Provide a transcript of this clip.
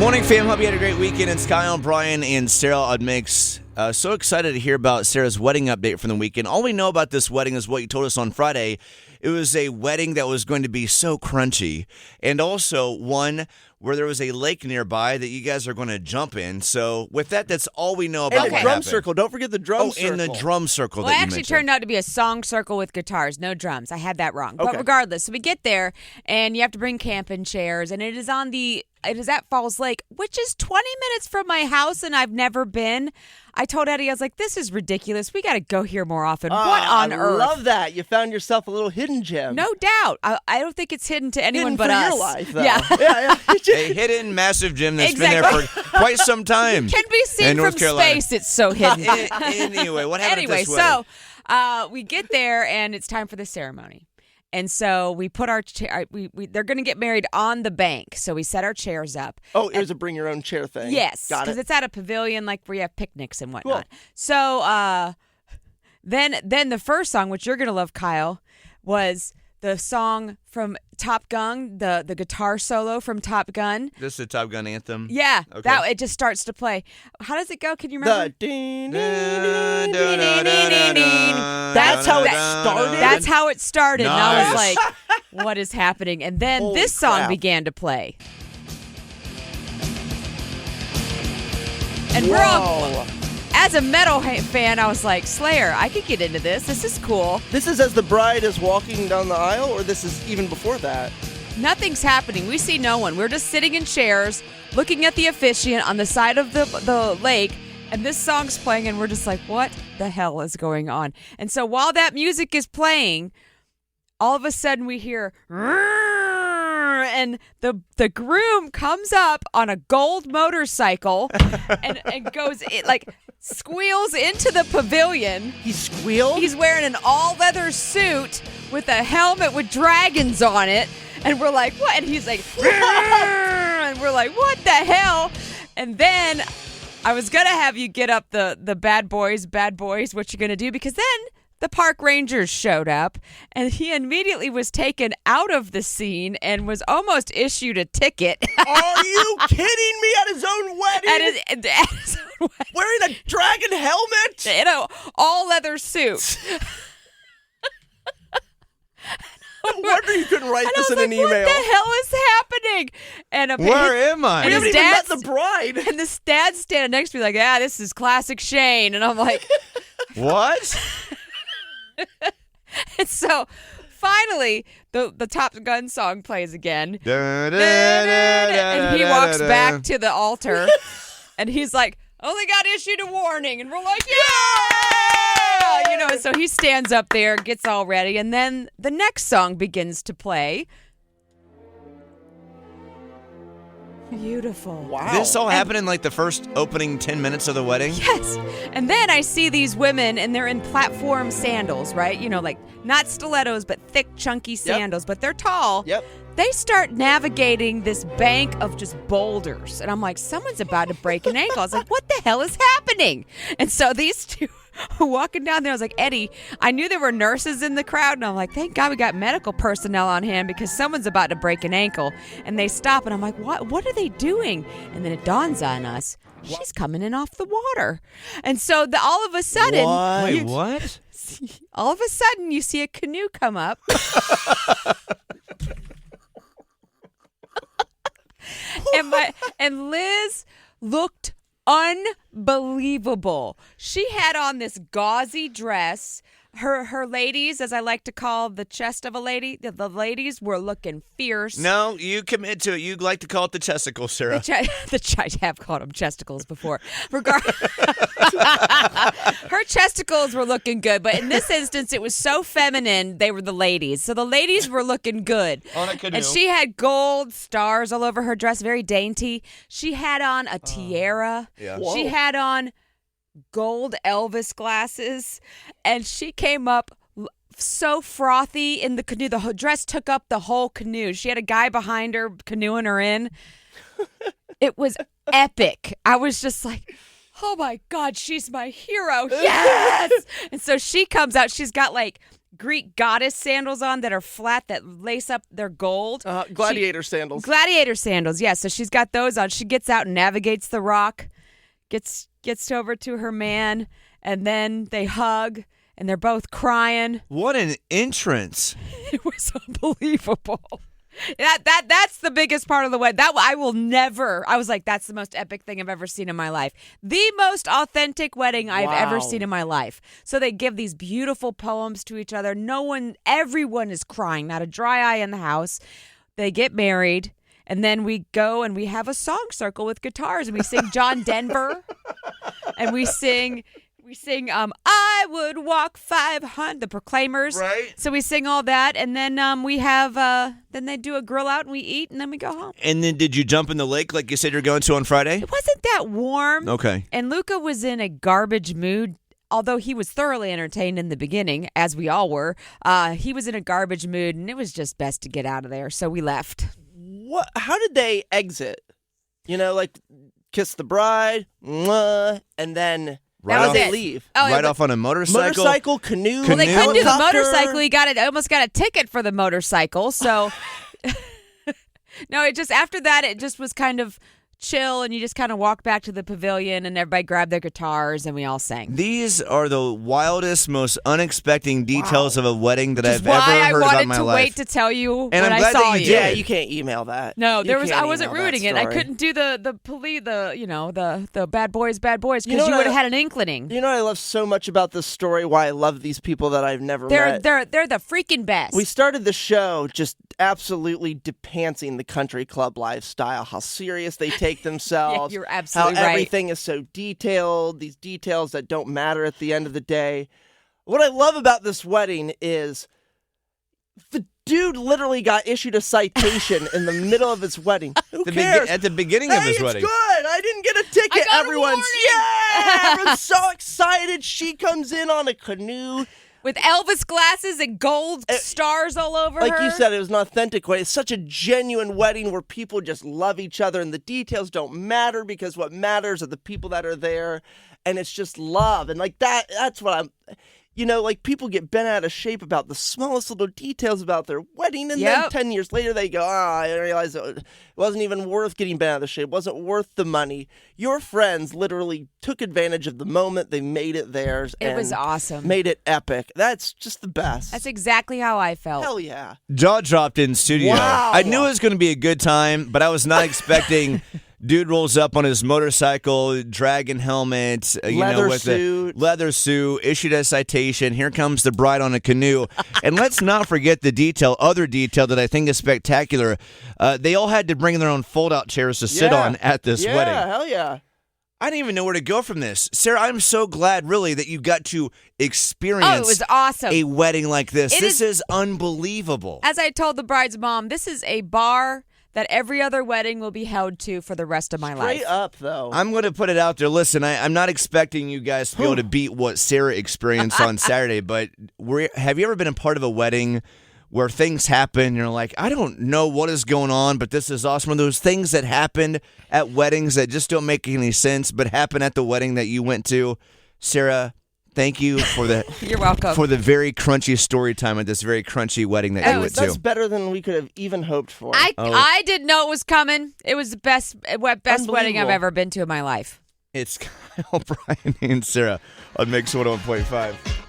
Morning, fam. Hope you had a great weekend. It's Kyle, Brian, and Sarah on Mix. So excited to hear about Sarah's wedding update from the weekend. All we know about this wedding is what you told us on Friday. It was a wedding that was going to be so crunchy, and also one where there was a lake nearby that you guys are going to jump in. So with that, that's all we know about and what drum happened. circle. Don't forget the drum circle. And the drum circle Well, that it you actually mentioned. turned out to be a song circle with guitars, no drums. I had that wrong. But Okay. regardless, so we get there, and you have to bring camping chairs, and it is at Falls Lake, which is 20 minutes from my house, and I've never been. I told Eddie, I was like, this is ridiculous. We got to go here more often. What on earth? I love that. You found yourself a little hidden gem. No doubt. I don't think it's hidden to anyone hidden but for us. your life, though. Yeah. yeah. A hidden, massive gym that's Exactly. been there for quite some time. Can be seen in from North Carolina. space. It's so hidden. Anyway, what happened Anyway, at this wedding? so we get there, and it's time for the ceremony. And so we put our they're going to get married on the bank. So we set our chairs up. Oh, it was a bring your own chair thing. Yes, Got because it. it's at a pavilion like where you have picnics and whatnot. Cool. So then the first song, which you're going to love, Kyle, was the song from Top Gun, the guitar solo from Top Gun. This is the Top Gun anthem? Yeah, Okay. that it just starts to play. How does it go? Can you remember? That's how it started? That's how it started. And I was Nice. like, what is happening? And then Holy this song crap. began to play. And we're all, Whoa. as a metal fan, I was like, Slayer, I could get into this. This is cool. This is as the bride is walking down the aisle, or this is even before that? Nothing's happening. We see no one. We're just sitting in chairs, looking at the officiant on the side of the lake, and this song's playing, and we're just like, what the hell is going on? And so while that music is playing, all of a sudden we hear, and the groom comes up on a gold motorcycle and goes, squeals into the pavilion. He squealed? He's wearing an all-leather suit with a helmet with dragons on it. And we're like, what? And he's like, and we're like, what the hell? And then I was going to have you get up the bad boys, what you going to do? Because then the park rangers showed up, and he immediately was taken out of the scene and was almost issued a ticket. Are you kidding me? At his own wedding? At his own wedding. Wearing a dragon helmet? In a all-leather suit. No wonder you couldn't write And I this was in like, an what email. the hell is happening? And Where am I? We and haven't his even met dad's- the bride. And the dad's standing next to me like, this is classic Shane. And I'm like, What? and so finally the Top Gun song plays again. And And he walks back to the altar and he's like, only got issued a warning. And we're like, yeah! You know, and so he stands up there, gets all ready. And then the next song begins to play. Beautiful. Wow. This all happened in like the first opening 10 minutes of the wedding? Yes. And then I see these women, and they're in platform sandals, right? You know, like not stilettos, but thick, chunky sandals, but they're tall. Yep. They start navigating this bank of just boulders. And I'm like, someone's about to break an ankle. I was like, what the hell is happening? And so these two are walking down there. I was like, Eddie, I knew there were nurses in the crowd. And I'm like, thank God we got medical personnel on hand because someone's about to break an ankle. And they stop. And I'm like, what are they doing? And then it dawns on us. She's coming in off the water. And so all of a sudden, What? Wait, what? all of a sudden you see a canoe come up. And Liz looked unbelievable. She had on this gauzy dress. Her ladies, as I like to call the chest of a lady, the ladies were looking fierce. No, you commit to it. You like to call it the testicles, Sarah. I have called them chesticles before. Her chesticles were looking good, but in this instance, it was so feminine, they were the ladies. So the ladies were looking good. On a canoe. And she had gold stars all over her dress, very dainty. She had on a tiara. Yeah. Whoa. She had on gold Elvis glasses, and she came up so frothy in the canoe. The whole dress took up the whole canoe. She had a guy behind her canoeing her in. It was epic. I was just like, oh my God, she's my hero. Yes! And so she comes out. She's got like Greek goddess sandals on that are flat that lace up their gold. Gladiator sandals. Gladiator sandals, yeah. So she's got those on. She gets out and navigates the rock, gets over to her man, and then they hug, and they're both crying. What an entrance. It was unbelievable. That's the biggest part of the wedding. I was like, that's the most epic thing I've ever seen in my life. The most authentic wedding I've ever seen in my life. So they give these beautiful poems to each other. Everyone is crying, not a dry eye in the house. They get married, and then we go and we have a song circle with guitars, and we sing John Denver, and we sing I Would Walk 500, the Proclaimers. Right. So we sing all that, and then we have, then they do a grill out, and we eat, and then we go home. And then did you jump in the lake like you said you're going to on Friday? It wasn't that warm. Okay. And Luca was in a garbage mood. Although he was thoroughly entertained in the beginning, as we all were, he was in a garbage mood, and it was just best to get out of there, so we left. What? How did they exit? Like kiss the bride, mwah, and then Right how off- did they leave? Right off on a motorcycle? Motorcycle, canoe. Well, they couldn't do the helicopter. motorcycle. He almost got a ticket for the motorcycle. So, no, after that, it just was kind of chill, and you just kind of walk back to the pavilion, and everybody grabbed their guitars, and we all sang. These are the wildest, most unexpected details of a wedding that Which I've is ever why I heard about in wanted my to life. wait to tell you And when I'm I glad saw that you you. did. Yeah, you can't email that. No, You I can't wasn't email that rooting it. I story. couldn't do the police, the bad boys, because You know you what would have I- had an inkling. You know what I love so much about this story? Why I love these people that I've never met. They're the freaking best. We started the show just absolutely depancing the country club lifestyle, how serious they take themselves, Yeah, you're absolutely how right. everything is so detailed, these details that don't matter at the end of the day. What I love about this wedding is the dude literally got issued a citation in the middle of his wedding. Who cares? At the beginning of his wedding. It's good. I didn't get a ticket. got a Everyone's everyone's so excited. She comes in on a canoe. With Elvis glasses and gold stars all over her. Like you said, it was an authentic wedding. It's such a genuine wedding where people just love each other and the details don't matter because what matters are the people that are there. And it's just love. And like that's what I'm... like people get bent out of shape about the smallest little details about their wedding, and then 10 years later they go, I realized it wasn't even worth getting bent out of shape. It wasn't worth the money. Your friends literally took advantage of the moment. They made it theirs. It was awesome. Made it epic. That's just the best. That's exactly how I felt. Hell yeah. Jaw dropped in studio. Wow. I knew it was going to be a good time, but I was not expecting... Dude rolls up on his motorcycle, dragon helmet, leather suit, issued a citation. Here comes the bride on a canoe. And let's not forget the other detail that I think is spectacular. They all had to bring their own fold-out chairs to sit on at this wedding. Yeah, hell yeah. I didn't even know where to go from this. Sarah, I'm so glad, really, that you got to experience Oh, it was awesome. a wedding like this. This is is unbelievable. As I told the bride's mom, this is a bar that every other wedding will be held to for the rest of my life. Straight up, though. I'm going to put it out there. Listen, I'm not expecting you guys to be able to beat what Sarah experienced on Saturday, but have you ever been a part of a wedding where things happen and you're like, I don't know what is going on, but this is awesome? One of those things that happened at weddings that just don't make any sense, but happen at the wedding that you went to. Sarah, thank you for the You're welcome. for the very crunchy story time at this very crunchy wedding that you went That's to. better than we could have even hoped for. I didn't know it was coming. It was the best wedding I've Unbelievable. ever been to in my life. It's Kyle, Brian, and Sarah on Mix 101.5.